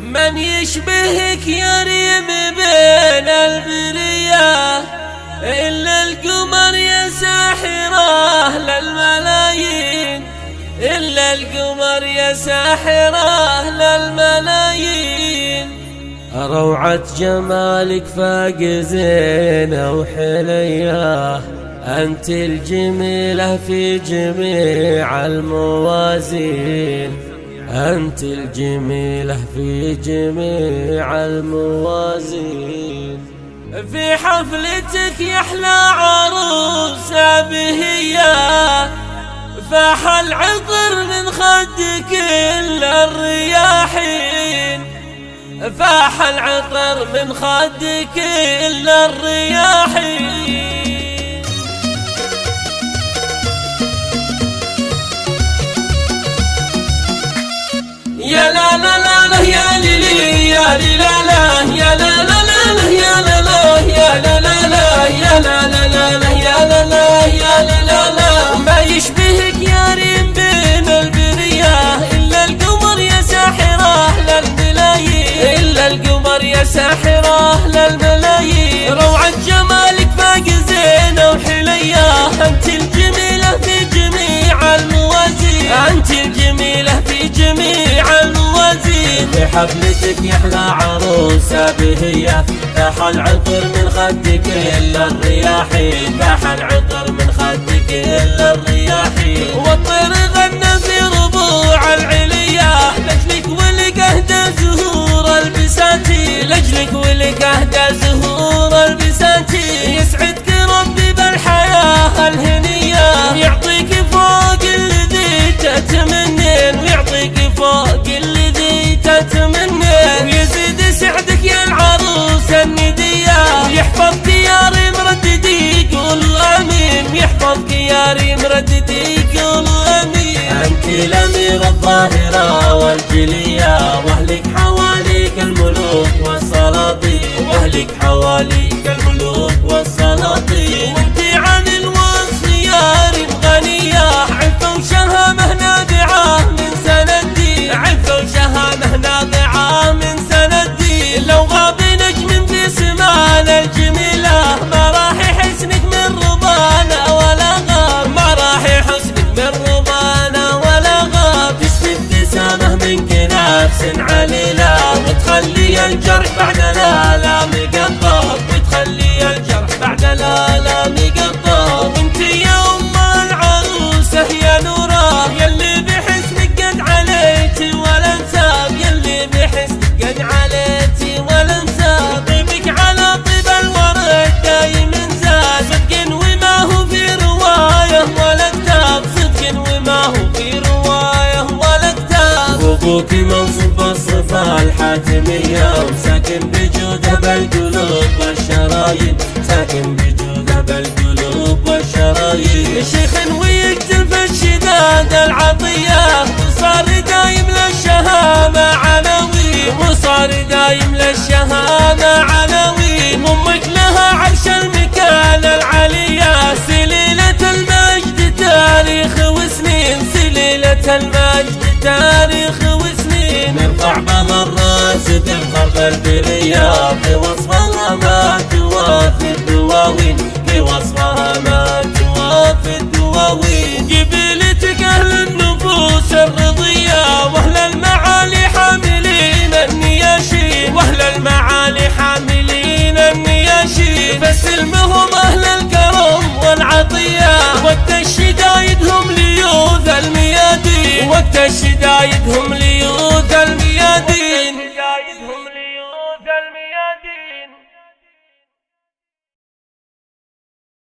من يشبهك يا ريم بين البرية إلا القمر يا ساحره للملايين، إلا القمر يا ساحره للملايين. روعة جمالك فاق زينة وحلية، أنت الجميلة في جميع الموازين، أنت الجميلة في جميع الموازين. في حفلتك يحلى عروسة بهية، فاح العطر من خدك إلا الرياحين، فاح العطر من خدك إلا الرياحين. يا لا لا لا لا يا ليلي يا لي لا لا يا لا لا لا لا يا لا لا يا لا لا لا يا لا لا لا لا يا لا لا يا لا لا لا. ما يشبهك يا ريم بين البرية إلا القمر يا ساحره للملايين، إلا القمر يا ساحره للملايين. روعة جمالك فاق زينة وحلية، أنت الجميلة في جميع الموازين، أنت الجميلة في جميع الموازين. في حفلتك يحلى عروسة بهية، فاح العطر من خدك إلا الرياحين، فاح العطر من خدك إلا الرياحين. والطير غنى في ربوع العليا، لجلك ولك أهدى زهور البساتين، لجلك ولك أهدى زهور البساتين. يسعدك ربي بالحياة الهنية، يعطيك فوق الذي تتمنين، ويعطيك فوق الذي تتمنين. ويزيد سعدك يا العروسة الندية، ويحفظك يا ريم رددي قولوا آمين، ويحفظك يا ريم رددي قولوا آمين. أنت الأميرة الظاهرة والجلية، وأهلك حواليك الملوك والسلاطين، وأهلك حواليك الملوك والسلاطين. وأنت عن الوصف يا ريم غنية، عفة وشهامة نابعة من سندي، عفة وشهامة نابعة من سندي. لو غاب نجم في سمانا الجميلة، ما راح يحسنك من رضانا ولا غاب، ما راح يحسنك من رضانا ولا غاب. تشفي ابتسامة منك نفس عليلة، وتخلي الجرح بعد الآلام يقطب، وتخلي الجرح بعد الآلام يقطب. وانت يا أم العروسة يا نورة، يلي بحسنك قد عليتي ولا انساب، يلي بحسنك قد عليتي ولا انساب. طيبك على طيب الورد دايم زاد، صدق وما هو في رواية ولا كتاب، صدق وما هو في رواية ولا كتاب. وابوك منصوب بالصفة الحاتمية، وساكن بجوده بالقلوب والشرايين، ساكن بجوده بالقلوب والشرايين. شيخ ويقتل في الشداد العطية، وصار دايم للشهامة عناوين، وصار دايم للشهامة عناوين. أمك لها عرش المكان العليا، سليلة المجد تاريخ وسنين، سليلة المجد تاريخ وسنين. نرفع بها الراس تفخر بالبرية، بوصفها ما توافي الدواوين، بوصفها ما توافي الدواوين. قبيلتك أهل النفوس الرضية، وأهل المعالي حاملين النياشين، وأهل المعالي حاملين النياشين. فسلمهم أهل الكرم والعطية، وقت الشدايد هم ليوث الميادين، وقت الشدايد هم ليوث الميادين.